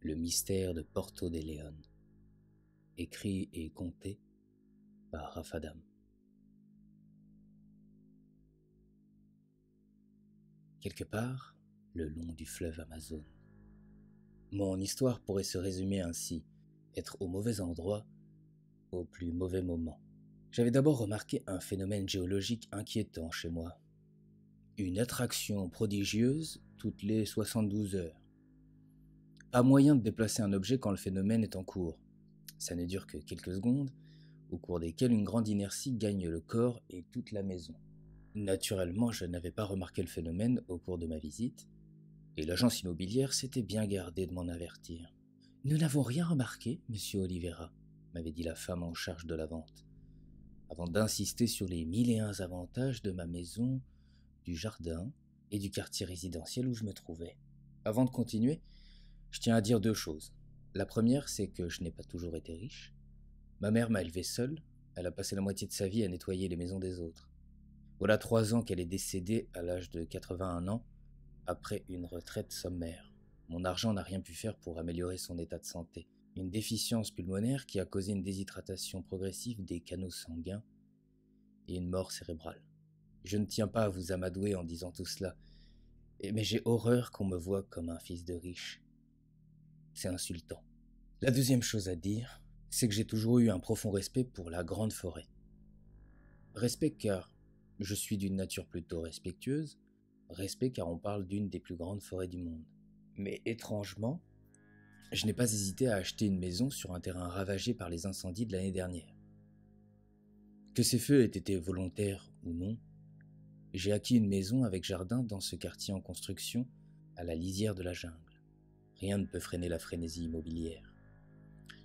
Le mystère de Porto de León. Écrit et conté par Rafadam. Quelque part, le long du fleuve Amazone. Mon histoire pourrait se résumer ainsi, être au mauvais endroit, au plus mauvais moment. J'avais d'abord remarqué un phénomène géologique inquiétant chez moi. Une attraction prodigieuse toutes les 72 heures. Pas moyen de déplacer un objet quand le phénomène est en cours. Ça ne dure que quelques secondes, au cours desquelles une grande inertie gagne le corps et toute la maison. Naturellement, je n'avais pas remarqué le phénomène au cours de ma visite, et l'agence immobilière s'était bien gardée de m'en avertir. « Nous n'avons rien remarqué, monsieur Oliveira », m'avait dit la femme en charge de la vente, avant d'insister sur les 1001 avantages de ma maison, du jardin et du quartier résidentiel où je me trouvais. Avant de continuer, je tiens à dire deux choses. La première, c'est que je n'ai pas toujours été riche. Ma mère m'a élevé seule, elle a passé la moitié de sa vie à nettoyer les maisons des autres. Voilà 3 ans qu'elle est décédée à l'âge de 81 ans, après une retraite sommaire. Mon argent n'a rien pu faire pour améliorer son état de santé. Une déficience pulmonaire qui a causé une déshydratation progressive des canaux sanguins et une mort cérébrale. Je ne tiens pas à vous amadouer en disant tout cela, mais j'ai horreur qu'on me voie comme un fils de riche. C'est insultant. La deuxième chose à dire, c'est que j'ai toujours eu un profond respect pour la grande forêt. Respect car je suis d'une nature plutôt respectueuse, respect car on parle d'une des plus grandes forêts du monde. Mais étrangement, je n'ai pas hésité à acheter une maison sur un terrain ravagé par les incendies de l'année dernière. Que ces feux aient été volontaires ou non, j'ai acquis une maison avec jardin dans ce quartier en construction, à la lisière de la jungle. Rien ne peut freiner la frénésie immobilière.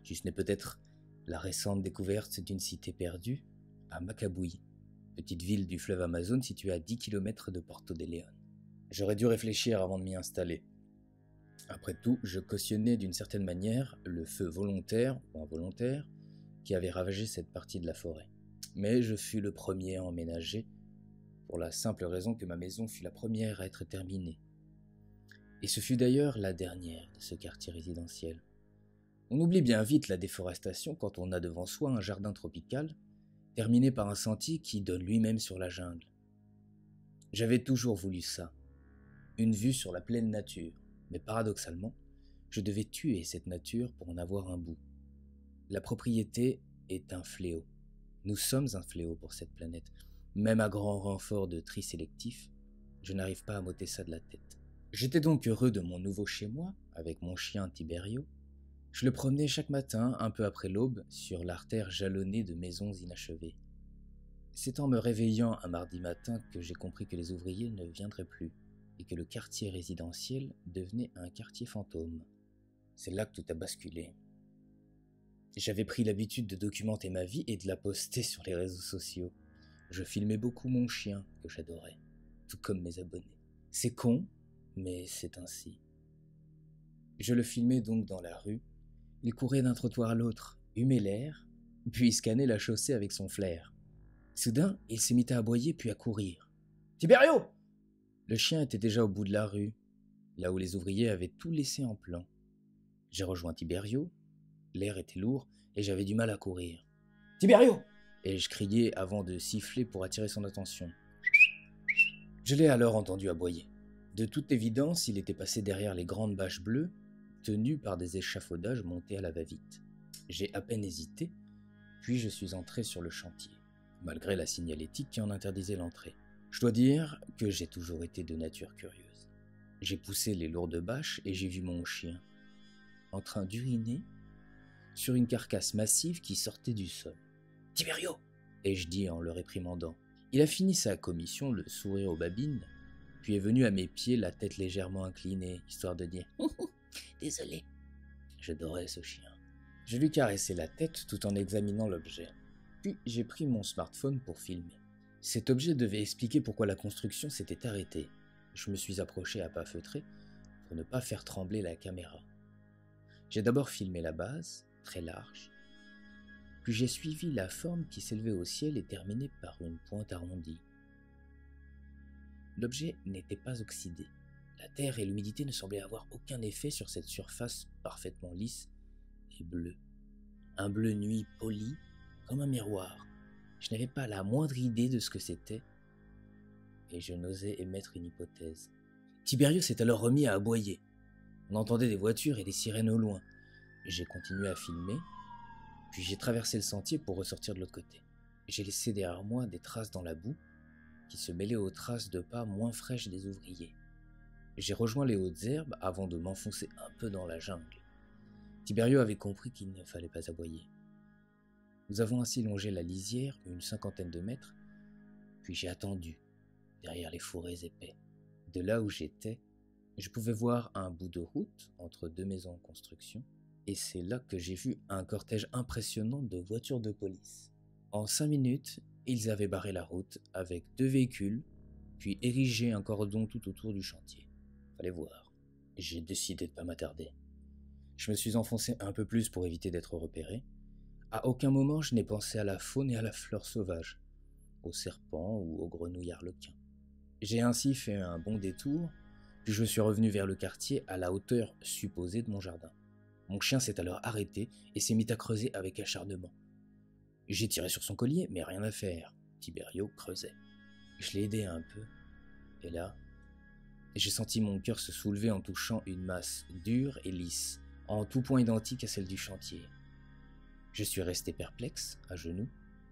Si ce n'est peut-être la récente découverte d'une cité perdue, à Macabuy, petite ville du fleuve Amazone située à 10 km de Porto de León. J'aurais dû réfléchir avant de m'y installer. Après tout, je cautionnais d'une certaine manière le feu volontaire ou involontaire qui avait ravagé cette partie de la forêt. Mais je fus le premier à emménager, pour la simple raison que ma maison fut la première à être terminée. Et ce fut d'ailleurs la dernière de ce quartier résidentiel. On oublie bien vite la déforestation quand on a devant soi un jardin tropical, terminé par un sentier qui donne lui-même sur la jungle. J'avais toujours voulu ça, une vue sur la pleine nature, mais paradoxalement, je devais tuer cette nature pour en avoir un bout. La propriété est un fléau. Nous sommes un fléau pour cette planète. Même à grand renfort de tri sélectif, je n'arrive pas à m'ôter ça de la tête. J'étais donc heureux de mon nouveau chez-moi, avec mon chien Tiberio. Je le promenais chaque matin, un peu après l'aube, sur l'artère jalonnée de maisons inachevées. C'est en me réveillant un mardi matin que j'ai compris que les ouvriers ne viendraient plus, et que le quartier résidentiel devenait un quartier fantôme. C'est là que tout a basculé. J'avais pris l'habitude de documenter ma vie et de la poster sur les réseaux sociaux. Je filmais beaucoup mon chien, que j'adorais, tout comme mes abonnés. C'est con, mais c'est ainsi. Je le filmais donc dans la rue. Il courait d'un trottoir à l'autre, humait l'air, puis scannait la chaussée avec son flair. Soudain, il se mit à aboyer puis à courir. « Tiberio !» Le chien était déjà au bout de la rue, là où les ouvriers avaient tout laissé en plan. J'ai rejoint Tiberio, l'air était lourd et j'avais du mal à courir. « Tiberio !» ai-je crié avant de siffler pour attirer son attention. Je l'ai alors entendu aboyer. De toute évidence, il était passé derrière les grandes bâches bleues, tenues par des échafaudages montés à la va-vite. J'ai à peine hésité, puis je suis entré sur le chantier, malgré la signalétique qui en interdisait l'entrée. Je dois dire que j'ai toujours été de nature curieuse. J'ai poussé les lourdes bâches et j'ai vu mon chien, en train d'uriner sur une carcasse massive qui sortait du sol. « Tiberio !» ai-je dit en le réprimandant. Il a fini sa commission, le sourire aux babines, puis est venu à mes pieds, la tête légèrement inclinée, histoire de dire « Désolé ». J'adorais ce chien. Je lui caressai la tête tout en examinant l'objet. Puis j'ai pris mon smartphone pour filmer. Cet objet devait expliquer pourquoi la construction s'était arrêtée. Je me suis approché à pas feutrés pour ne pas faire trembler la caméra. J'ai d'abord filmé la base, très large, puis j'ai suivi la forme qui s'élevait au ciel et terminait par une pointe arrondie. L'objet n'était pas oxydé. La terre et l'humidité ne semblaient avoir aucun effet sur cette surface parfaitement lisse et bleue. Un bleu nuit poli comme un miroir. Je n'avais pas la moindre idée de ce que c'était et je n'osais émettre une hypothèse. Tiberius s'est alors remis à aboyer. On entendait des voitures et des sirènes au loin. J'ai continué à filmer, puis j'ai traversé le sentier pour ressortir de l'autre côté. J'ai laissé derrière moi des traces dans la boue qui se mêlaient aux traces de pas moins fraîches des ouvriers. J'ai rejoint les hautes herbes avant de m'enfoncer un peu dans la jungle. Tiberius avait compris qu'il ne fallait pas aboyer. Nous avons ainsi longé la lisière une 50aine de mètres, puis j'ai attendu, derrière les fourrés épais. De là où j'étais, je pouvais voir un bout de route entre deux maisons en construction, et c'est là que j'ai vu un cortège impressionnant de voitures de police. En 5 minutes, ils avaient barré la route avec 2 véhicules, puis érigé un cordon tout autour du chantier. Fallait voir. J'ai décidé de ne pas m'attarder. Je me suis enfoncé un peu plus pour éviter d'être repéré. À aucun moment je n'ai pensé à la faune et à la fleur sauvage, aux serpents ou aux grenouilles arlequins. J'ai ainsi fait un bon détour, puis je suis revenu vers le quartier à la hauteur supposée de mon jardin. Mon chien s'est alors arrêté et s'est mis à creuser avec acharnement. J'ai tiré sur son collier, mais rien à faire. Tiberius creusait. Je l'ai aidé un peu, et là, j'ai senti mon cœur se soulever en touchant une masse dure et lisse, en tout point identique à celle du chantier. Je suis resté perplexe, à genoux,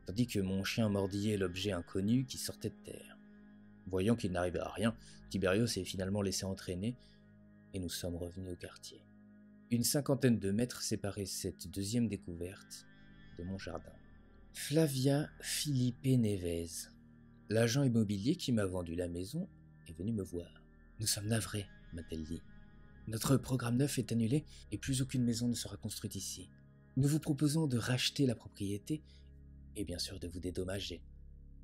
tandis que mon chien mordillait l'objet inconnu qui sortait de terre. Voyant qu'il n'arrivait à rien, Tiberius s'est finalement laissé entraîner, et nous sommes revenus au quartier. Une 50aine de mètres séparaient cette deuxième découverte de mon jardin. Flavia Filipe Neves, l'agent immobilier qui m'a vendu la maison, est venu me voir. « Nous sommes navrés, m'a-t-elle dit. Notre programme neuf est annulé et plus aucune maison ne sera construite ici. Nous vous proposons de racheter la propriété et bien sûr de vous dédommager. »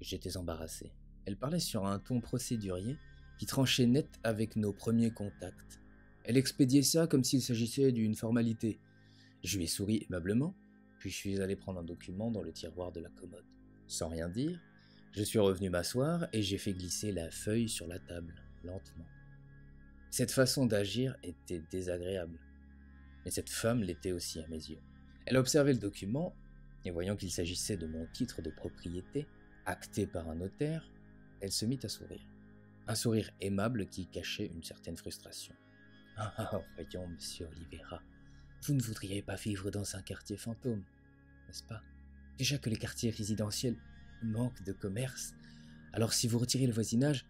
J'étais embarrassé. Elle parlait sur un ton procédurier qui tranchait net avec nos premiers contacts. Elle expédiait ça comme s'il s'agissait d'une formalité. Je lui ai souri aimablement, puis je suis allé prendre un document dans le tiroir de la commode. Sans rien dire, je suis revenu m'asseoir et j'ai fait glisser la feuille sur la table, lentement. Cette façon d'agir était désagréable, mais cette femme l'était aussi à mes yeux. Elle a observé le document, et voyant qu'il s'agissait de mon titre de propriété, acté par un notaire, elle se mit à sourire. Un sourire aimable qui cachait une certaine frustration. « Ah, voyons, monsieur Oliveira, vous ne voudriez pas vivre dans un quartier fantôme, n'est-ce pas? Déjà que les quartiers résidentiels manquent de commerce, alors si vous retirez le voisinage,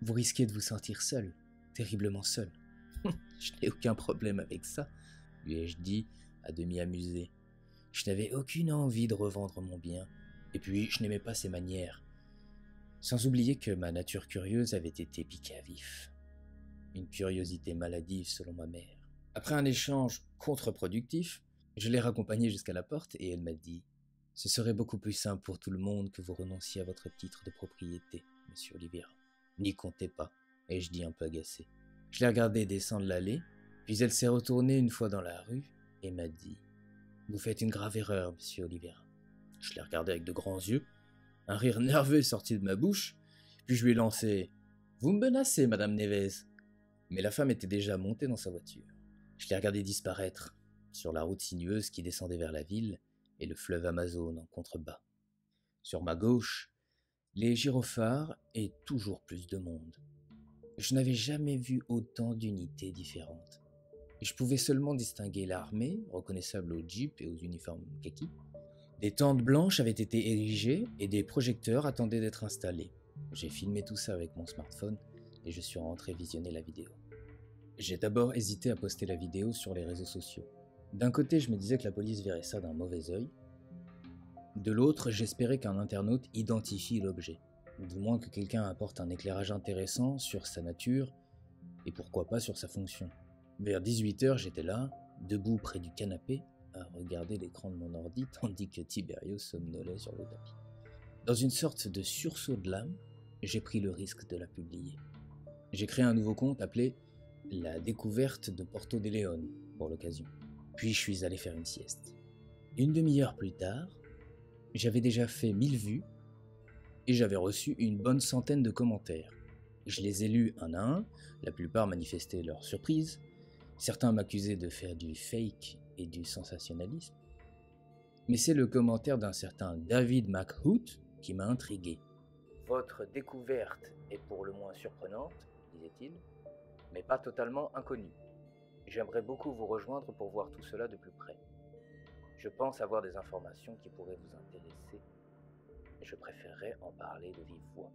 vous risquez de vous sentir seul, terriblement seul. Je n'ai aucun problème avec ça, lui ai-je dit, à demi amusé. Je n'avais aucune envie de revendre mon bien, et puis je n'aimais pas ses manières. Sans oublier que ma nature curieuse avait été piquée à vif. Une curiosité maladive selon ma mère. Après un échange contre-productif, je l'ai raccompagnée jusqu'à la porte et elle m'a dit « Ce serait beaucoup plus simple pour tout le monde que vous renonciez à votre titre de propriété, monsieur Oliveira. N'y comptez pas, ai-je dit un peu agacé. Je l'ai regardée descendre l'allée, puis elle s'est retournée une fois dans la rue et m'a dit « Vous faites une grave erreur, monsieur Oliveira. » Je l'ai regardée avec de grands yeux, un rire nerveux est sorti de ma bouche, puis je lui ai lancé « Vous me menacez, madame Neves ?» Mais la femme était déjà montée dans sa voiture. Je l'ai regardée disparaître sur la route sinueuse qui descendait vers la ville et le fleuve Amazone en contrebas. Sur ma gauche, les gyrophares et toujours plus de monde. Je n'avais jamais vu autant d'unités différentes. Je pouvais seulement distinguer l'armée, reconnaissable aux jeeps et aux uniformes kaki. Des tentes blanches avaient été érigées et des projecteurs attendaient d'être installés. J'ai filmé tout ça avec mon smartphone et je suis rentré visionner la vidéo. J'ai d'abord hésité à poster la vidéo sur les réseaux sociaux. D'un côté, je me disais que la police verrait ça d'un mauvais œil. De l'autre, j'espérais qu'un internaute identifie l'objet. Du moins que quelqu'un apporte un éclairage intéressant sur sa nature et pourquoi pas sur sa fonction. Vers 18h, j'étais là, debout près du canapé, à regarder l'écran de mon ordi tandis que Tiberius somnolait sur le tapis. Dans une sorte de sursaut de l'âme, j'ai pris le risque de la publier. J'ai créé un nouveau compte appelé « La découverte de Porto de León » pour l'occasion. Puis je suis allé faire une sieste. Une demi-heure plus tard, j'avais déjà fait 1000 vues et j'avais reçu une bonne centaine de commentaires. Je les ai lus un à un, la plupart manifestaient leur surprise. Certains m'accusaient de faire du fake et du sensationnalisme. Mais c'est le commentaire d'un certain David McHoot qui m'a intrigué. Votre découverte est pour le moins surprenante, disait-il, mais pas totalement inconnue. J'aimerais beaucoup vous rejoindre pour voir tout cela de plus près. Je pense avoir des informations qui pourraient vous intéresser. Je préférerais en parler de vive voix.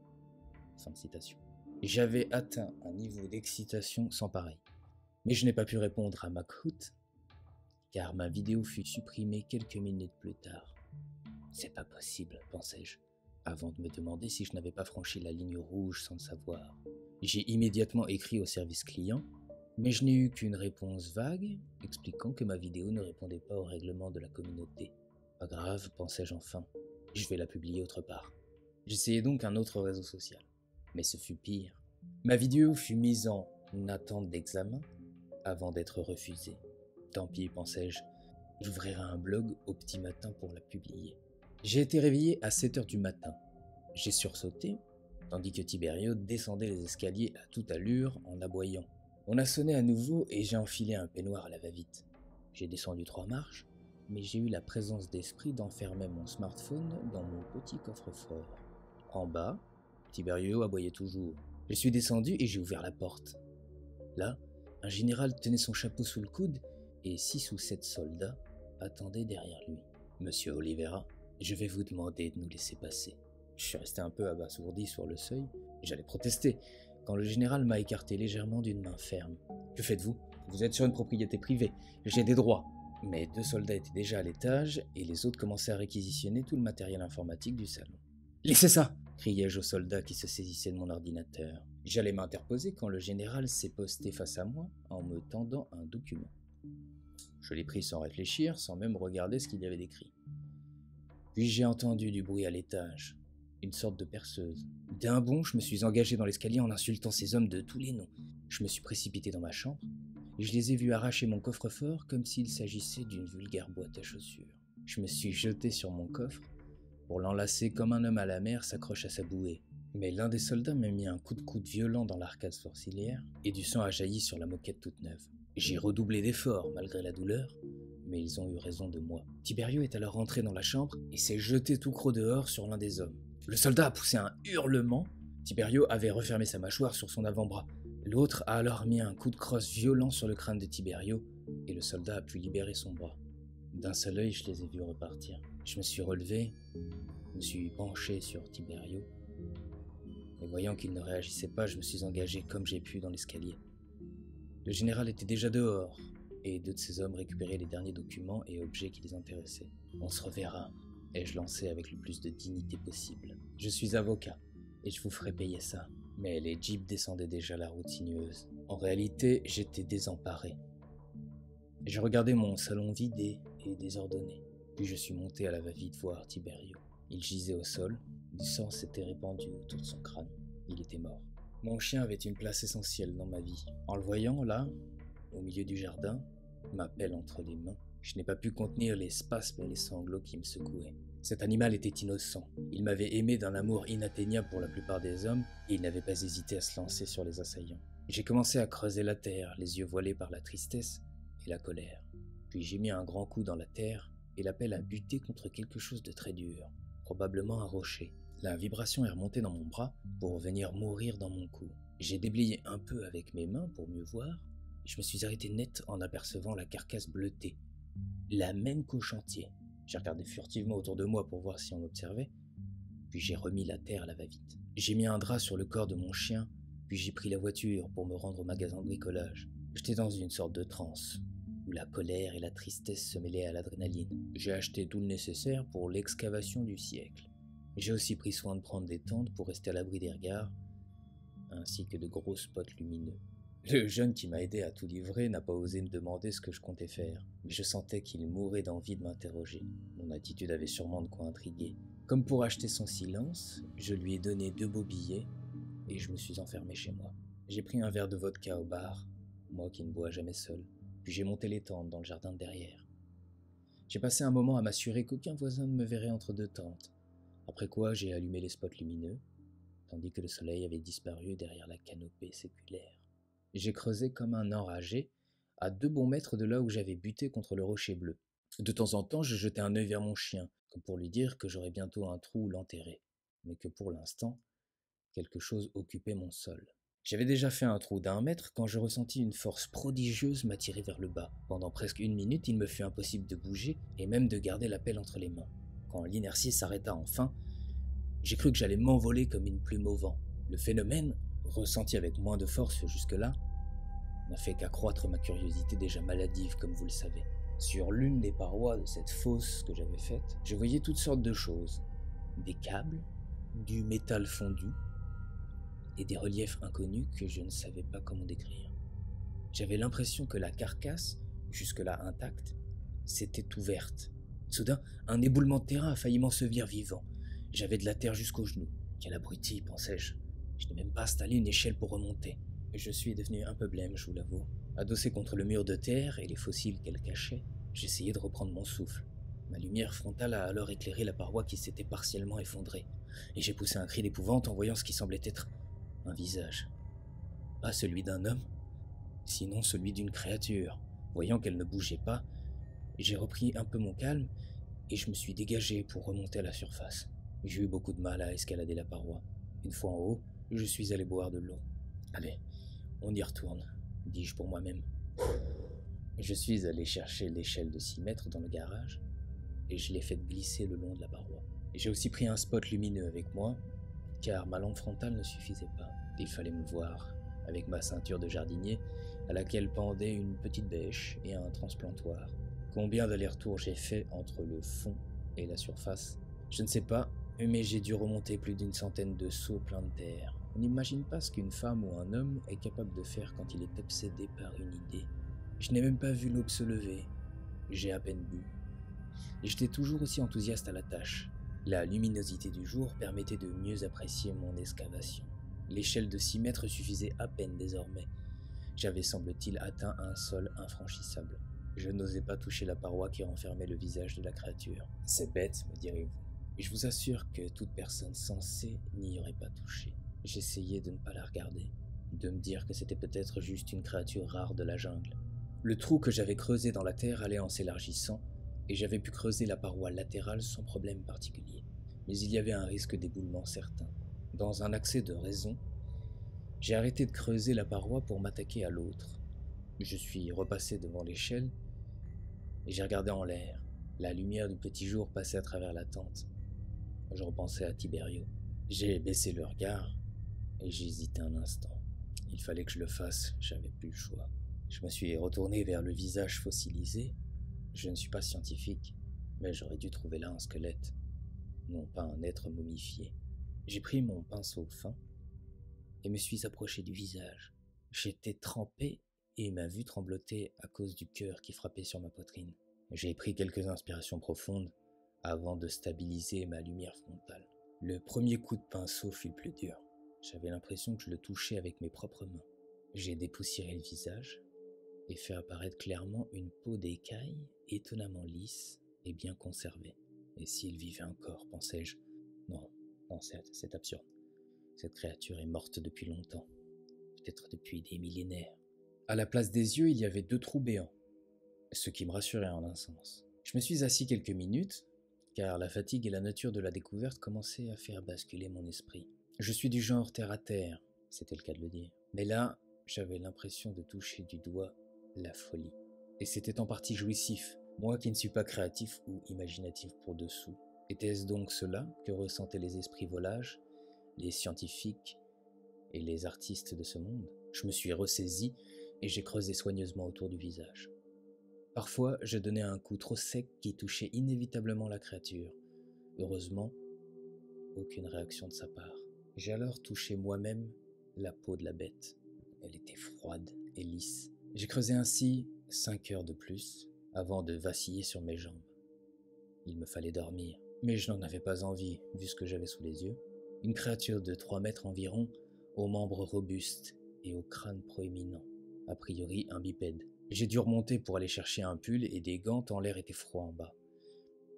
Fin de citation. J'avais atteint un niveau d'excitation sans pareil. Mais je n'ai pas pu répondre à McHoot, car ma vidéo fut supprimée quelques minutes plus tard. C'est pas possible, pensais-je, avant de me demander si je n'avais pas franchi la ligne rouge sans le savoir. J'ai immédiatement écrit au service client, mais je n'ai eu qu'une réponse vague, expliquant que ma vidéo ne répondait pas au règlement de la communauté. Pas grave, pensais-je enfin, je vais la publier autre part. J'essayai donc un autre réseau social, mais ce fut pire. Ma vidéo fut mise en attente d'examen avant d'être refusée. Tant pis, pensais-je, j'ouvrirai un blog au petit matin pour la publier. J'ai été réveillé à 7h du matin. J'ai sursauté, tandis que Tiberio descendait les escaliers à toute allure en aboyant. On a sonné à nouveau et j'ai enfilé un peignoir à la va-vite. J'ai descendu 3 marches, mais j'ai eu la présence d'esprit d'enfermer mon smartphone dans mon petit coffre-fort. En bas, Tiberio aboyait toujours. Je suis descendu et j'ai ouvert la porte. Là, un général tenait son chapeau sous le coude et 6 ou 7 soldats attendaient derrière lui. « Monsieur Oliveira, je vais vous demander de nous laisser passer. » Je suis resté un peu abasourdi sur le seuil et j'allais protester quand le général m'a écarté légèrement d'une main ferme. « Que faites-vous ? Vous êtes sur une propriété privée, j'ai des droits. » Mais 2 soldats étaient déjà à l'étage et les autres commençaient à réquisitionner tout le matériel informatique du salon. « Laissez ça !» criai-je aux soldats qui se saisissaient de mon ordinateur. J'allais m'interposer quand le général s'est posté face à moi en me tendant un document. Je l'ai pris sans réfléchir, sans même regarder ce qu'il y avait d'écrit. Puis j'ai entendu du bruit à l'étage, une sorte de perceuse. D'un bond, je me suis engagé dans l'escalier en insultant ces hommes de tous les noms. Je me suis précipité dans ma chambre et je les ai vus arracher mon coffre-fort comme s'il s'agissait d'une vulgaire boîte à chaussures. Je me suis jeté sur mon coffre pour l'enlacer comme un homme à la mer s'accroche à sa bouée. Mais l'un des soldats m'a mis un coup de coude violent dans l'arcade sourcilière et du sang a jailli sur la moquette toute neuve. J'ai redoublé d'efforts malgré la douleur, mais ils ont eu raison de moi. Tiberio est alors rentré dans la chambre et s'est jeté tout croc dehors sur l'un des hommes. Le soldat a poussé un hurlement. Tiberio avait refermé sa mâchoire sur son avant-bras. L'autre a alors mis un coup de crosse violent sur le crâne de Tiberio et le soldat a pu libérer son bras. D'un seul œil, je les ai vus repartir. Je me suis relevé, me suis penché sur Tiberio. Et voyant qu'il ne réagissait pas, je me suis engagé comme j'ai pu dans l'escalier. Le général était déjà dehors, et 2 de ses hommes récupéraient les derniers documents et objets qui les intéressaient. « On se reverra », ai-je lancé avec le plus de dignité possible. « Je suis avocat, et je vous ferai payer ça. » Mais les jeeps descendaient déjà la route sinueuse. En réalité, j'étais désemparé. J'ai regardé mon salon vidé et désordonné. Puis je suis monté à la va-vite voir Tiberio. Il gisait au sol, du sang s'était répandu autour de son crâne. Il était mort. Mon chien avait une place essentielle dans ma vie. En le voyant là, au milieu du jardin, ma pelle entre les mains, je n'ai pas pu contenir les spasmes et les sanglots qui me secouaient. Cet animal était innocent. Il m'avait aimé d'un amour inatteignable pour la plupart des hommes et il n'avait pas hésité à se lancer sur les assaillants. J'ai commencé à creuser la terre, les yeux voilés par la tristesse et la colère. Puis j'ai mis un grand coup dans la terre et la pelle a buté contre quelque chose de très dur, probablement un rocher. La vibration est remontée dans mon bras pour venir mourir dans mon cou. J'ai déblayé un peu avec mes mains pour mieux voir. Je me suis arrêté net en apercevant la carcasse bleutée, la même qu'au chantier. J'ai regardé furtivement autour de moi pour voir si on m'observait, puis j'ai remis la terre à la va-vite. J'ai mis un drap sur le corps de mon chien, puis j'ai pris la voiture pour me rendre au magasin de bricolage. J'étais dans une sorte de transe, où la colère et la tristesse se mêlaient à l'adrénaline. J'ai acheté tout le nécessaire pour l'excavation du siècle. J'ai aussi pris soin de prendre des tentes pour rester à l'abri des regards, ainsi que de gros spots lumineux. Le jeune qui m'a aidé à tout livrer n'a pas osé me demander ce que je comptais faire, mais je sentais qu'il mourait d'envie de m'interroger. Mon attitude avait sûrement de quoi intriguer. Comme pour acheter son silence, je lui ai donné 2 beaux billets et je me suis enfermé chez moi. J'ai pris un verre de vodka au bar, moi qui ne bois jamais seul, puis j'ai monté les tentes dans le jardin de derrière. J'ai passé un moment à m'assurer qu'aucun voisin ne me verrait entre 2 tentes, après quoi j'ai allumé les spots lumineux, tandis que le soleil avait disparu derrière la canopée séculaire. J'ai creusé comme un enragé, à 2 bons mètres de là où j'avais buté contre le rocher bleu. De temps en temps, je jetais un œil vers mon chien, comme pour lui dire que j'aurais bientôt un trou où l'enterrer, mais que pour l'instant, quelque chose occupait mon sol. J'avais déjà fait un trou d'1 mètre quand je ressentis une force prodigieuse m'attirer vers le bas. Pendant presque 1 minute, il me fut impossible de bouger et même de garder la pelle entre les mains. Quand l'inertie s'arrêta enfin, j'ai cru que j'allais m'envoler comme une plume au vent. Le phénomène, ressenti avec moins de force jusque-là, n'a fait qu'accroître ma curiosité déjà maladive, comme vous le savez. Sur l'une des parois de cette fosse que j'avais faite, je voyais toutes sortes de choses. Des câbles, du métal fondu, et des reliefs inconnus que je ne savais pas comment décrire. J'avais l'impression que la carcasse, jusque-là intacte, s'était ouverte. Soudain, un éboulement de terrain a failli m'ensevelir vivant. J'avais de la terre jusqu'aux genoux. Quel abruti, pensais-je. Je n'ai même pas installé une échelle pour remonter. Je suis devenu un peu blême, je vous l'avoue. Adossé contre le mur de terre et les fossiles qu'elle cachait, j'essayais de reprendre mon souffle. Ma lumière frontale a alors éclairé la paroi qui s'était partiellement effondrée, et j'ai poussé un cri d'épouvante en voyant ce qui semblait être un visage. Pas celui d'un homme, sinon celui d'une créature. Voyant qu'elle ne bougeait pas, j'ai repris un peu mon calme et je me suis dégagé pour remonter à la surface. J'ai eu beaucoup de mal à escalader la paroi. Une fois en haut, je suis allé boire de l'eau. Allez, on y retourne, dis-je pour moi-même. Je suis allé chercher l'échelle de 6 mètres dans le garage et je l'ai faite glisser le long de la paroi. J'ai aussi pris un spot lumineux avec moi, car ma lampe frontale ne suffisait pas. Il fallait me voir, avec ma ceinture de jardinier, à laquelle pendait une petite bêche et un transplantoir. Combien d'allers-retours j'ai fait entre le fond et la surface, je ne sais pas, mais j'ai dû remonter plus d'une centaine de seaux pleins de terre. On n'imagine pas ce qu'une femme ou un homme est capable de faire quand il est obsédé par une idée. Je n'ai même pas vu l'aube se lever, j'ai à peine bu. Et j'étais toujours aussi enthousiaste à la tâche. La luminosité du jour permettait de mieux apprécier mon excavation. L'échelle de 6 mètres suffisait à peine désormais. J'avais, semble-t-il, atteint un sol infranchissable. Je n'osais pas toucher la paroi qui renfermait le visage de la créature. C'est bête, me direz-vous. Et je vous assure que toute personne sensée n'y aurait pas touché. J'essayais de ne pas la regarder, de me dire que c'était peut-être juste une créature rare de la jungle. Le trou que j'avais creusé dans la terre allait en s'élargissant, et j'avais pu creuser la paroi latérale sans problème particulier. Mais il y avait un risque d'éboulement certain. Dans un accès de raison, j'ai arrêté de creuser la paroi pour m'attaquer à l'autre. Je suis repassé devant l'échelle et j'ai regardé en l'air. La lumière du petit jour passait à travers la tente. Je repensais à Tiberio. J'ai baissé le regard et j'ai hésité un instant. Il fallait que je le fasse, j'avais plus le choix. Je me suis retourné vers le visage fossilisé. Je ne suis pas scientifique, mais j'aurais dû trouver là un squelette, non pas un être momifié. J'ai pris mon pinceau fin et me suis approché du visage. J'étais trempé et ma vue tremblotait à cause du cœur qui frappait sur ma poitrine. J'ai pris quelques inspirations profondes avant de stabiliser ma lumière frontale. Le premier coup de pinceau fut le plus dur. J'avais l'impression que je le touchais avec mes propres mains. J'ai dépoussiéré le visage et fait apparaître clairement une peau d'écaille étonnamment lisse et bien conservée. Et s'il vivait encore, pensais-je. Non, c'est absurde. Cette créature est morte depuis longtemps, peut-être depuis des millénaires. À la place des yeux, il y avait 2 trous béants, ce qui me rassurait en un sens. Je me suis assis quelques minutes, car la fatigue et la nature de la découverte commençaient à faire basculer mon esprit. Je suis du genre terre à terre, c'était le cas de le dire. Mais là, j'avais l'impression de toucher du doigt la folie. Et c'était en partie jouissif, moi qui ne suis pas créatif ou imaginatif pour dessous. Était-ce donc cela que ressentaient les esprits volages, les scientifiques et les artistes de ce monde? Je me suis ressaisi et j'ai creusé soigneusement autour du visage. Parfois, je donnais un coup trop sec qui touchait inévitablement la créature. Heureusement, aucune réaction de sa part. J'ai alors touché moi-même la peau de la bête. Elle était froide et lisse. J'ai creusé ainsi 5 heures de plus avant de vaciller sur mes jambes. Il me fallait dormir, mais je n'en avais pas envie vu ce que j'avais sous les yeux. Une créature de 3 mètres environ, aux membres robustes et au crâne proéminent, a priori un bipède. J'ai dû remonter pour aller chercher un pull et des gants tant l'air était froid en bas.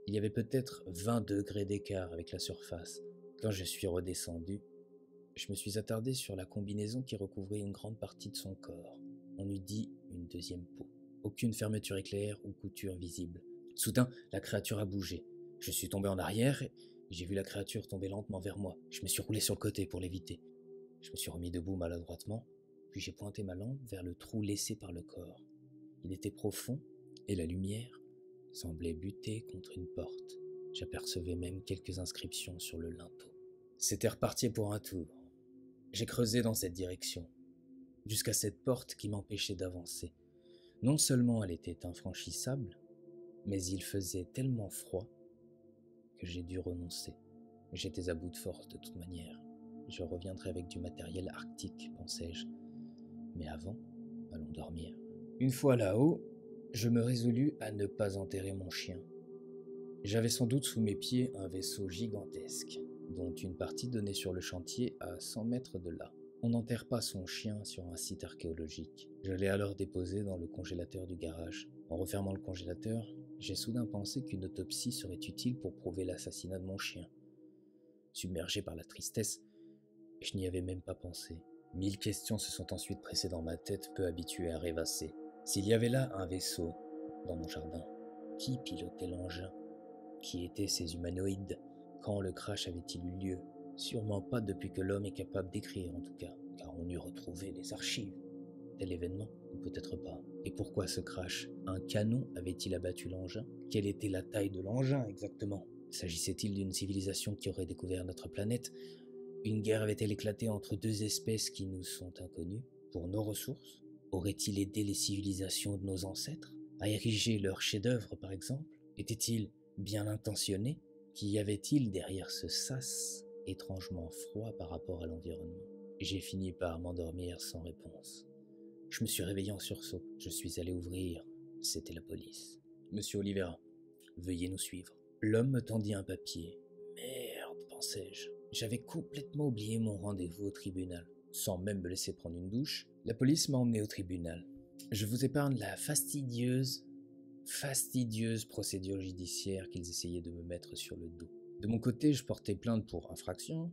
Il y avait peut-être 20 degrés d'écart avec la surface. Quand je suis redescendu, Je me suis attardé sur la combinaison qui recouvrait une grande partie de son corps. On eût dit une deuxième peau. Aucune fermeture éclair ou couture visible. Soudain, la créature a bougé. Je suis tombé en arrière et j'ai vu la créature tomber lentement vers moi. Je me suis roulé sur le côté pour l'éviter. Je me suis remis debout maladroitement, puis j'ai pointé ma lampe vers le trou laissé par le corps. Il était profond et la lumière semblait buter contre une porte. J'apercevais même quelques inscriptions sur le linteau. C'était reparti pour un tour. J'ai creusé dans cette direction, jusqu'à cette porte qui m'empêchait d'avancer. Non seulement elle était infranchissable, mais il faisait tellement froid que j'ai dû renoncer. J'étais à bout de force de toute manière. Je reviendrai avec du matériel arctique, pensais-je. Mais avant, allons dormir. Une fois là-haut, je me résolus à ne pas enterrer mon chien. J'avais sans doute sous mes pieds un vaisseau gigantesque, dont une partie donnait sur le chantier à 100 mètres de là. On n'enterre pas son chien sur un site archéologique. Je l'ai alors déposé dans le congélateur du garage. En refermant le congélateur, j'ai soudain pensé qu'une autopsie serait utile pour prouver l'assassinat de mon chien. Submergé par la tristesse, je n'y avais même pas pensé. 1000 questions se sont ensuite pressées dans ma tête, peu habituée à rêvasser. S'il y avait là un vaisseau dans mon jardin, qui pilotait l'engin? Qui étaient ces humanoïdes? Quand le crash avait-il eu lieu? Sûrement pas depuis que l'homme est capable d'écrire en tout cas, car on eût retrouvé les archives. Tel événement, ou peut-être pas. Et pourquoi ce crash? Un canon avait-il abattu l'engin? Quelle était la taille de l'engin exactement? S'agissait-il d'une civilisation qui aurait découvert notre planète? Une guerre avait-elle éclaté entre deux espèces qui nous sont inconnues? Pour nos ressources? Aurait-il aidé les civilisations de nos ancêtres à ériger leurs chefs-d'œuvre par exemple? Était-il bien intentionné? Qu'y avait-il derrière ce sas étrangement froid par rapport à l'environnement? J'ai fini par m'endormir sans réponse. Je me suis réveillé en sursaut. Je suis allé ouvrir. C'était la police. Monsieur Oliveira, veuillez nous suivre. L'homme me tendit un papier. Merde, pensais-je. J'avais complètement oublié mon rendez-vous au tribunal. Sans même me laisser prendre une douche, la police m'a emmené au tribunal. Je vous épargne la fastidieuse procédure judiciaire qu'ils essayaient de me mettre sur le dos. De mon côté, je portais plainte pour infraction,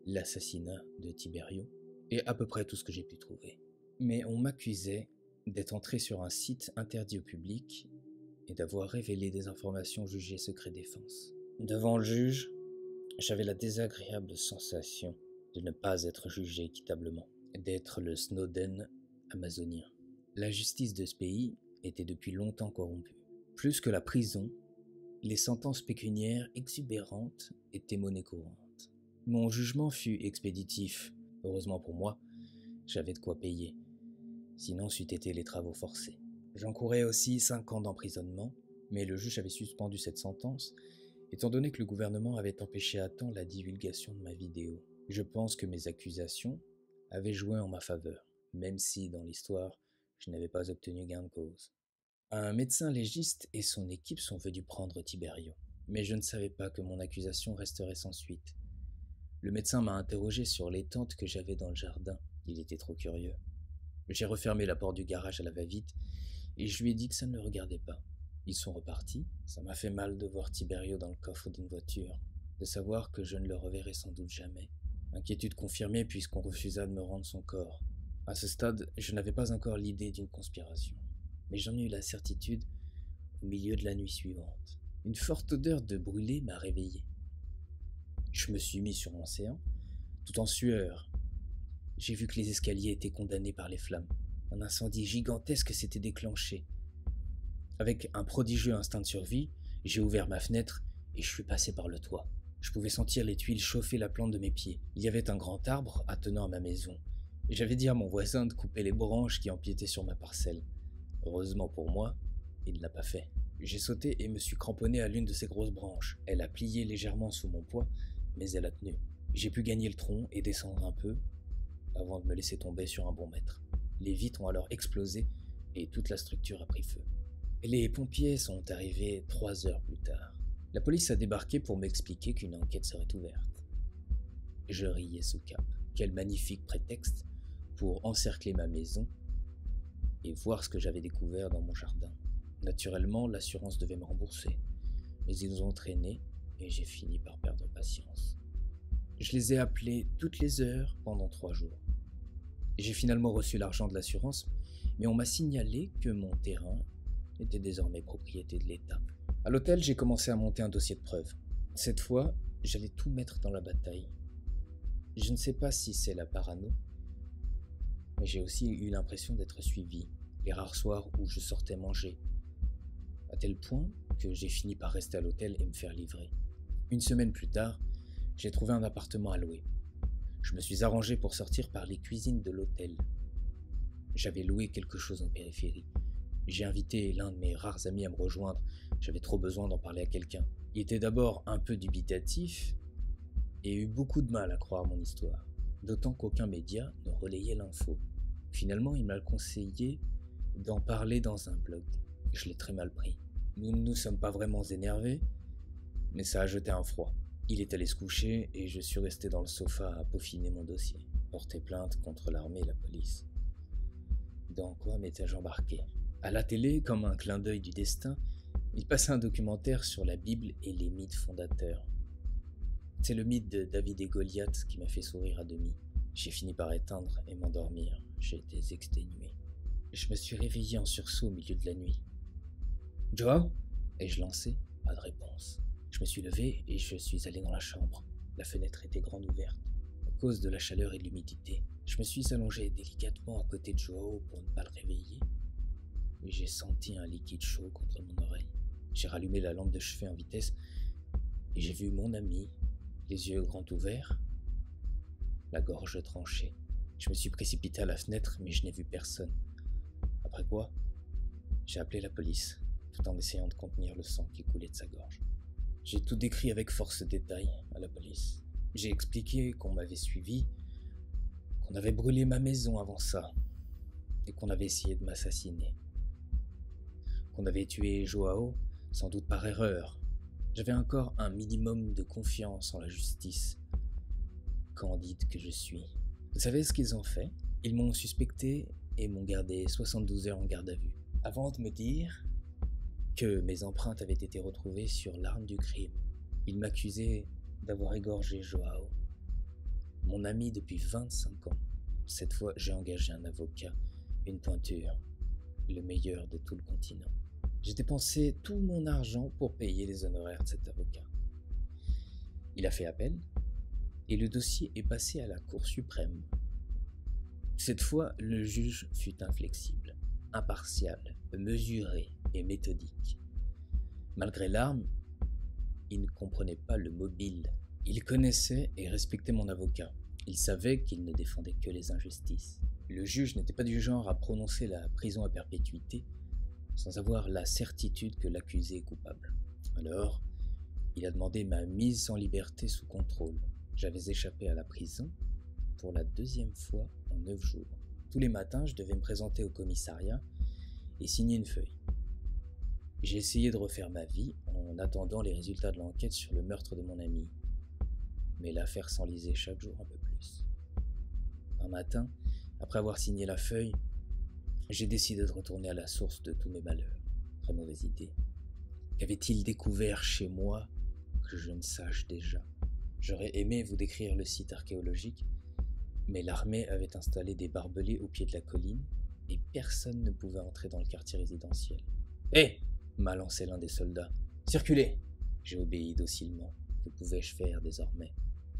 l'assassinat de Tiberio, et à peu près tout ce que j'ai pu trouver. Mais on m'accusait d'être entré sur un site interdit au public et d'avoir révélé des informations jugées secret défense. Devant le juge, j'avais la désagréable sensation de ne pas être jugé équitablement, d'être le Snowden amazonien. La justice de ce pays était depuis longtemps corrompue. Plus que la prison, les sentences pécuniaires exubérantes étaient monnaie courante. Mon jugement fut expéditif. Heureusement pour moi, j'avais de quoi payer. Sinon, c'eût été les travaux forcés. J'encourais aussi 5 ans d'emprisonnement, mais le juge avait suspendu cette sentence, étant donné que le gouvernement avait empêché à temps la divulgation de ma vidéo. Je pense que mes accusations avaient joué en ma faveur, même si, dans l'histoire, je n'avais pas obtenu gain de cause. Un médecin légiste et son équipe sont venus prendre Tiberio, mais je ne savais pas que mon accusation resterait sans suite. Le médecin m'a interrogé sur les tentes que j'avais dans le jardin. Il était trop curieux. J'ai refermé la porte du garage à la va-vite et je lui ai dit que ça ne le regardait pas. Ils sont repartis. Ça m'a fait mal de voir Tiberio dans le coffre d'une voiture, de savoir que je ne le reverrai sans doute jamais. Inquiétude confirmée puisqu'on refusa de me rendre son corps. À ce stade, je n'avais pas encore l'idée d'une conspiration, mais j'en ai eu la certitude au milieu de la nuit suivante. Une forte odeur de brûlé m'a réveillé. Je me suis mis sur mon séant, tout en sueur. J'ai vu que les escaliers étaient condamnés par les flammes. Un incendie gigantesque s'était déclenché. Avec un prodigieux instinct de survie, j'ai ouvert ma fenêtre et je suis passé par le toit. Je pouvais sentir les tuiles chauffer la plante de mes pieds. Il y avait un grand arbre attenant à ma maison. Et j'avais dit à mon voisin de couper les branches qui empiétaient sur ma parcelle. Heureusement pour moi, il ne l'a pas fait. J'ai sauté et me suis cramponné à l'une de ces grosses branches. Elle a plié légèrement sous mon poids, mais elle a tenu. J'ai pu gagner le tronc et descendre un peu, avant de me laisser tomber sur un bon mètre. Les vitres ont alors explosé et toute la structure a pris feu. Les pompiers sont arrivés 3 heures plus tard. La police a débarqué pour m'expliquer qu'une enquête serait ouverte. Je riais sous cape. Quel magnifique prétexte pour encercler ma maison et voir ce que j'avais découvert dans mon jardin. Naturellement, l'assurance devait me rembourser, mais ils ont traîné et j'ai fini par perdre patience. Je les ai appelés toutes les heures pendant 3 jours. J'ai finalement reçu l'argent de l'assurance, mais on m'a signalé que mon terrain était désormais propriété de l'État. À l'hôtel, j'ai commencé à monter un dossier de preuves. Cette fois, j'allais tout mettre dans la bataille. Je ne sais pas si c'est la parano, mais j'ai aussi eu l'impression d'être suivi, les rares soirs où je sortais manger, à tel point que j'ai fini par rester à l'hôtel et me faire livrer. Une semaine plus tard, j'ai trouvé un appartement à louer. Je me suis arrangé pour sortir par les cuisines de l'hôtel. J'avais loué quelque chose en périphérie. J'ai invité l'un de mes rares amis à me rejoindre. J'avais trop besoin d'en parler à quelqu'un. Il était d'abord un peu dubitatif et eut beaucoup de mal à croire mon histoire, d'autant qu'aucun média ne relayait l'info. Finalement, il m'a conseillé d'en parler dans un blog. Je l'ai très mal pris. Nous ne nous sommes pas vraiment énervés, mais ça a jeté un froid. Il est allé se coucher et je suis resté dans le sofa à peaufiner mon dossier, porter plainte contre l'armée et la police. Dans quoi m'étais-je embarqué? À la télé, comme un clin d'œil du destin, il passait un documentaire sur la Bible et les mythes fondateurs. C'est le mythe de David et Goliath qui m'a fait sourire à demi. J'ai fini par éteindre et m'endormir. J'ai été exténué. Je me suis réveillé en sursaut au milieu de la nuit. « Joao ?» ai-je lancé. Pas de réponse. Je me suis levé et je suis allé dans la chambre. La fenêtre était grande ouverte, à cause de la chaleur et de l'humidité. Je me suis allongé délicatement à côté de Joao pour ne pas le réveiller. Et j'ai senti un liquide chaud contre mon oreille. J'ai rallumé la lampe de chevet en vitesse et j'ai vu mon ami, les yeux grands ouverts, la gorge tranchée. Je me suis précipité à la fenêtre, mais je n'ai vu personne. Après quoi, j'ai appelé la police, tout en essayant de contenir le sang qui coulait de sa gorge. J'ai tout décrit avec force détail à la police. J'ai expliqué qu'on m'avait suivi, qu'on avait brûlé ma maison avant ça, et qu'on avait essayé de m'assassiner. Qu'on avait tué Joao, sans doute par erreur. J'avais encore un minimum de confiance en la justice, candide que je suis. Vous savez ce qu'ils ont fait? Ils m'ont suspecté et m'ont gardé 72 heures en garde à vue, avant de me dire que mes empreintes avaient été retrouvées sur l'arme du crime. Ils m'accusaient d'avoir égorgé Joao, mon ami depuis 25 ans. Cette fois, j'ai engagé un avocat, une pointure, le meilleur de tout le continent. J'ai dépensé tout mon argent pour payer les honoraires de cet avocat. Il a fait appel et le dossier est passé à la Cour suprême. Cette fois, le juge fut inflexible, impartial, mesuré et méthodique. Malgré l'arme, il ne comprenait pas le mobile. Il connaissait et respectait mon avocat. Il savait qu'il ne défendait que les injustices. Le juge n'était pas du genre à prononcer la prison à perpétuité sans avoir la certitude que l'accusé est coupable. Alors, il a demandé ma mise en liberté sous contrôle. J'avais échappé à la prison pour la 2e fois en 9 jours. Tous les matins, je devais me présenter au commissariat et signer une feuille. J'ai essayé de refaire ma vie en attendant les résultats de l'enquête sur le meurtre de mon ami. Mais l'affaire s'enlisait chaque jour un peu plus. Un matin, après avoir signé la feuille, j'ai décidé de retourner à la source de tous mes malheurs. Très mauvaise idée. Qu'avait-il découvert chez moi que je ne sache déjà? J'aurais aimé vous décrire le site archéologique, mais l'armée avait installé des barbelés au pied de la colline et personne ne pouvait entrer dans le quartier résidentiel. « Hé !» m'a lancé l'un des soldats. « Circulez !» J'ai obéi docilement. Que pouvais-je faire désormais?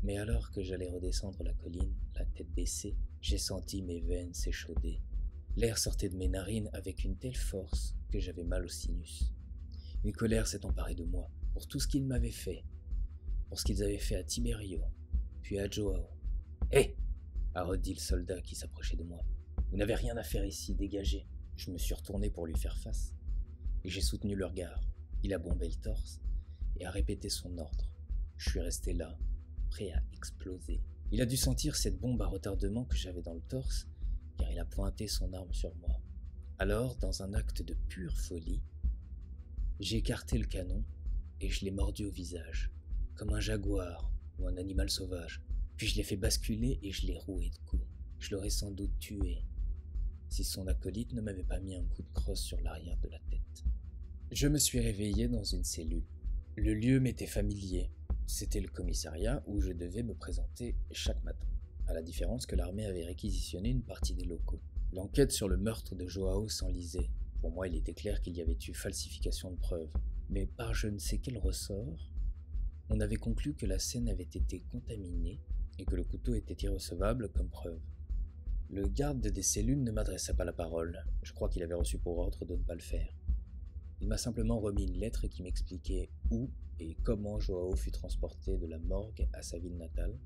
Mais alors que j'allais redescendre la colline, la tête baissée, j'ai senti mes veines s'échauder. L'air sortait de mes narines avec une telle force que j'avais mal au sinus. Une colère s'est emparée de moi pour tout ce qu'ils m'avaient fait, pour ce qu'ils avaient fait à Tiberio, puis à Joao. « Hé !» a redit le soldat qui s'approchait de moi. « Vous n'avez rien à faire ici, dégagez !» Je me suis retourné pour lui faire face, et j'ai soutenu le regard. Il a bombé le torse et a répété son ordre. Je suis resté là, prêt à exploser. Il a dû sentir cette bombe à retardement que j'avais dans le torse, car il a pointé son arme sur moi. Alors, dans un acte de pure folie, j'ai écarté le canon et je l'ai mordu au visage, comme un jaguar ou un animal sauvage. Puis je l'ai fait basculer et je l'ai roué de coups. Je l'aurais sans doute tué, si son acolyte ne m'avait pas mis un coup de crosse sur l'arrière de la tête. Je me suis réveillé dans une cellule. Le lieu m'était familier. C'était le commissariat où je devais me présenter chaque matin, à la différence que l'armée avait réquisitionné une partie des locaux. L'enquête sur le meurtre de Joao s'enlisait. Pour moi, il était clair qu'il y avait eu falsification de preuves. Mais par je ne sais quel ressort, on avait conclu que la scène avait été contaminée et que le couteau était irrecevable comme preuve. Le garde des cellules ne m'adressa pas la parole. Je crois qu'il avait reçu pour ordre de ne pas le faire. Il m'a simplement remis une lettre qui m'expliquait où et comment Joao fut transporté de la morgue à sa ville natale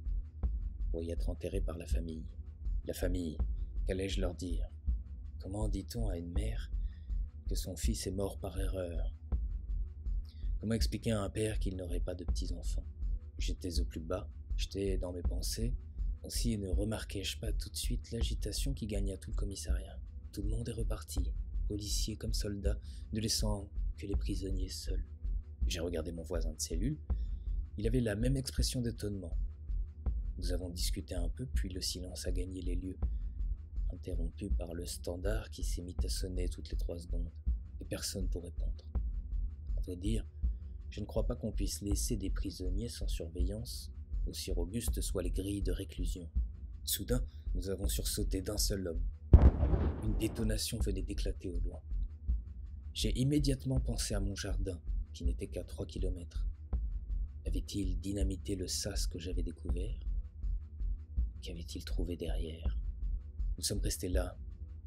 pour y être enterré par la famille. La famille, qu'allais-je leur dire? Comment dit-on à une mère que son fils est mort par erreur? Comment expliquer à un père qu'il n'aurait pas de petits-enfants? J'étais au plus bas, j'étais dans mes pensées. Aussi ne remarquai-je pas tout de suite l'agitation qui gagna tout le commissariat. Tout le monde est reparti, policiers comme soldats, ne laissant que les prisonniers seuls. J'ai regardé mon voisin de cellule. Il avait la même expression d'étonnement. Nous avons discuté un peu, puis le silence a gagné les lieux, interrompu par le standard qui s'est mis à sonner toutes les 3 secondes, et personne pour répondre. À vrai dire, je ne crois pas qu'on puisse laisser des prisonniers sans surveillance, aussi robustes soient les grilles de réclusion. Soudain, nous avons sursauté d'un seul homme. Une détonation venait d'éclater au loin. J'ai immédiatement pensé à mon jardin, qui n'était qu'à 3 kilomètres. Avait-il dynamité le sas que j'avais découvert? Qu'avait-il trouvé derrière? Nous sommes restés là,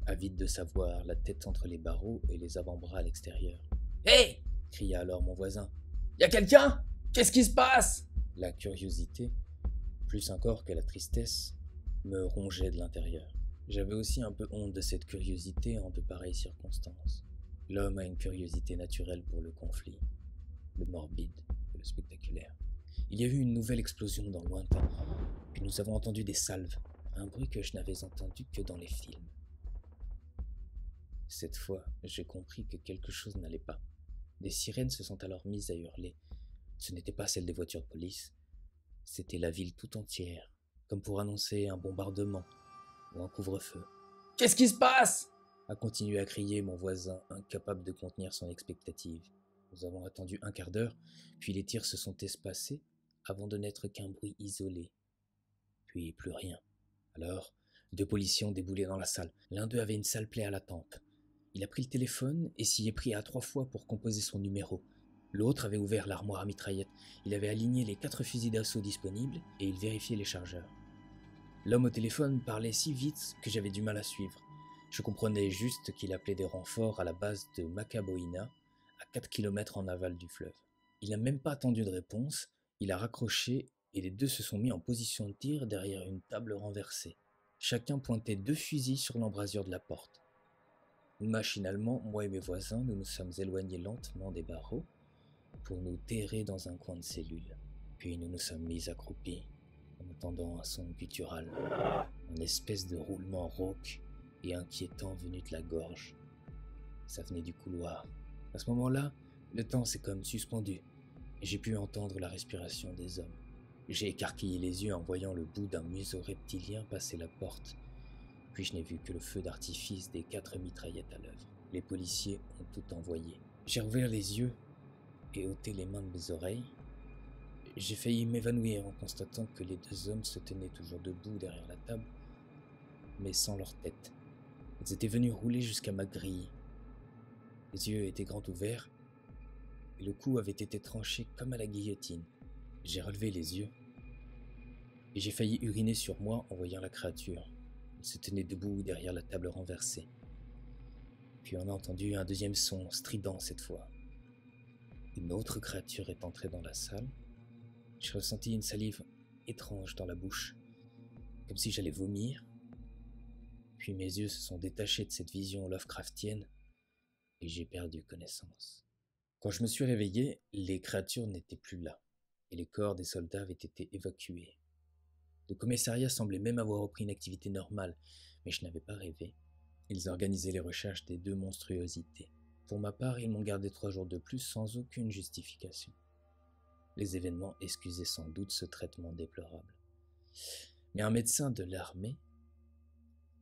avides de savoir, la tête entre les barreaux et les avant-bras à l'extérieur. « Hé !» cria alors mon voisin. « Y a quelqu'un? Qu'est-ce qui se passe ?» La curiosité, plus encore que la tristesse, me rongeait de l'intérieur. J'avais aussi un peu honte de cette curiosité en de pareilles circonstances. L'homme a une curiosité naturelle pour le conflit, le morbide et le spectaculaire. Il y a eu une nouvelle explosion dans le lointain, puis nous avons entendu des salves, un bruit que je n'avais entendu que dans les films. Cette fois, j'ai compris que quelque chose n'allait pas. Des sirènes se sont alors mises à hurler. Ce n'était pas celle des voitures de police, c'était la ville tout entière, comme pour annoncer un bombardement ou un couvre-feu. « Qu'est-ce qui se passe ?» a continué à crier mon voisin, incapable de contenir son expectative. Nous avons attendu un quart d'heure, puis les tirs se sont espacés avant de n'être qu'un bruit isolé. Puis plus rien. Alors, 2 policiers ont déboulé dans la salle. L'un d'eux avait une sale plaie à la tempe. Il a pris le téléphone et s'y est pris à 3 fois pour composer son numéro. L'autre avait ouvert l'armoire à mitraillettes. Il avait aligné les 4 fusils d'assaut disponibles et il vérifiait les chargeurs. L'homme au téléphone parlait si vite que j'avais du mal à suivre. Je comprenais juste qu'il appelait des renforts à la base de Macaboina, à 4 km en aval du fleuve. Il n'a même pas attendu de réponse, il a raccroché et les 2 se sont mis en position de tir derrière une table renversée. Chacun pointait 2 fusils sur l'embrasure de la porte. Machinalement, moi et mes voisins, nous nous sommes éloignés lentement des barreaux pour nous terrer dans un coin de cellule. Puis nous nous sommes mis accroupis, en entendant un son guttural, une espèce de roulement rauque et inquiétant venu de la gorge. Ça venait du couloir. À ce moment-là, le temps s'est comme suspendu, et j'ai pu entendre la respiration des hommes. J'ai écarquillé les yeux en voyant le bout d'un museau reptilien passer la porte, puis je n'ai vu que le feu d'artifice des 4 mitraillettes à l'œuvre. Les policiers ont tout envoyé. J'ai rouvert les yeux et ôté les mains de mes oreilles. J'ai failli m'évanouir en constatant que les 2 hommes se tenaient toujours debout derrière la table, mais sans leur tête. Ils étaient venus rouler jusqu'à ma grille. Les yeux étaient grands ouverts, et le cou avait été tranché comme à la guillotine. J'ai relevé les yeux, et j'ai failli uriner sur moi en voyant la créature. Il se tenait debout derrière la table renversée. Puis on a entendu un deuxième son, strident cette fois. Une autre créature est entrée dans la salle. J'ai ressenti une salive étrange dans la bouche, comme si j'allais vomir. Puis mes yeux se sont détachés de cette vision Lovecraftienne et j'ai perdu connaissance. Quand je me suis réveillé, les créatures n'étaient plus là et les corps des soldats avaient été évacués. Le commissariat semblait même avoir repris une activité normale, mais je n'avais pas rêvé. Ils organisaient les recherches des 2 monstruosités. Pour ma part, ils m'ont gardé 3 jours de plus sans aucune justification. Les événements excusaient sans doute ce traitement déplorable. Mais un médecin de l'armée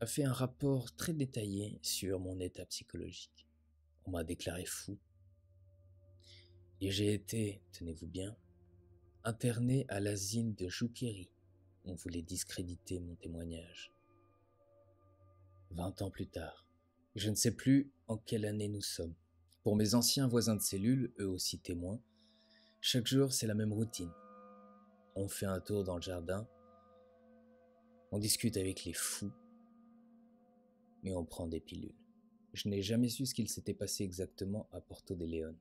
a fait un rapport très détaillé sur mon état psychologique. On m'a déclaré fou. Et j'ai été, tenez-vous bien, Interné à l'asile de Joukeri, on voulait discréditer mon témoignage. 20 ans plus tard, je ne sais plus en quelle année nous sommes. Pour mes anciens voisins de cellule, eux aussi témoins, chaque jour c'est la même routine. On fait un tour dans le jardin, on discute avec les fous, mais on prend des pilules. Je n'ai jamais su ce qu'il s'était passé exactement à Porto de León,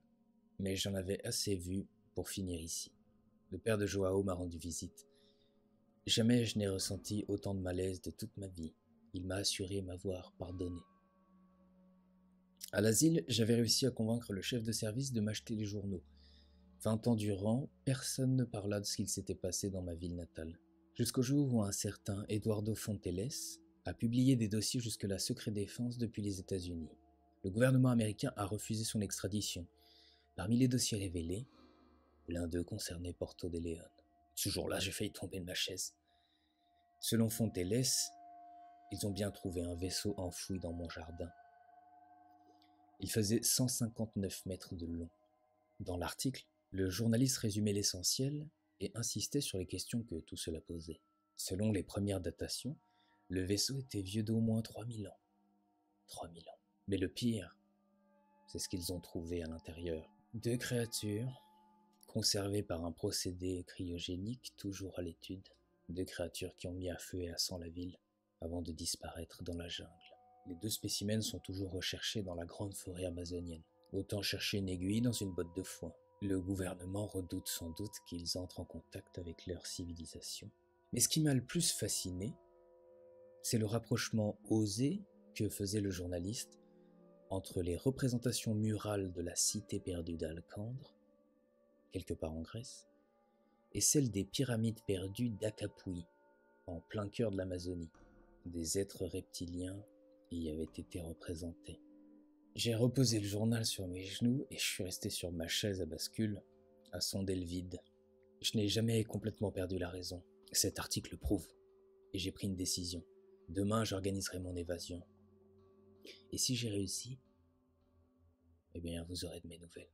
mais j'en avais assez vu pour finir ici. Le père de Joao m'a rendu visite. Jamais je n'ai ressenti autant de malaise de toute ma vie. Il m'a assuré m'avoir pardonné. À l'asile, j'avais réussi à convaincre le chef de service de m'acheter les journaux. 20 ans durant, personne ne parla de ce qu'il s'était passé dans ma ville natale. Jusqu'au jour où un certain Eduardo Fonteles a publié des dossiers jusque-là secret défense depuis les États-Unis. Le gouvernement américain a refusé son extradition. Parmi les dossiers révélés, l'un d'eux concernait Porto de León. Ce jour-là, j'ai failli tomber de ma chaise. Selon Fonteles, ils ont bien trouvé un vaisseau enfoui dans mon jardin. Il faisait 159 mètres de long. Dans l'article, le journaliste résumait l'essentiel et insistait sur les questions que tout cela posait. Selon les premières datations, le vaisseau était vieux d'au moins 3000 ans. 3000 ans. Mais le pire, c'est ce qu'ils ont trouvé à l'intérieur. 2 créatures, conservées par un procédé cryogénique toujours à l'étude. 2 créatures qui ont mis à feu et à sang la ville avant de disparaître dans la jungle. Les 2 spécimens sont toujours recherchés dans la grande forêt amazonienne. Autant chercher une aiguille dans une botte de foin. Le gouvernement redoute sans doute qu'ils entrent en contact avec leur civilisation. Mais ce qui m'a le plus fasciné, c'est le rapprochement osé que faisait le journaliste entre les représentations murales de la cité perdue d'Alcandre, quelque part en Grèce, et celles des pyramides perdues d'Akapui, en plein cœur de l'Amazonie. Des êtres reptiliens y avaient été représentés. J'ai reposé le journal sur mes genoux et je suis resté sur ma chaise à bascule, à sonder le vide. Je n'ai jamais complètement perdu la raison. Cet article le prouve. Et j'ai pris une décision. Demain, j'organiserai mon évasion. Et si j'ai réussi, eh bien, vous aurez de mes nouvelles.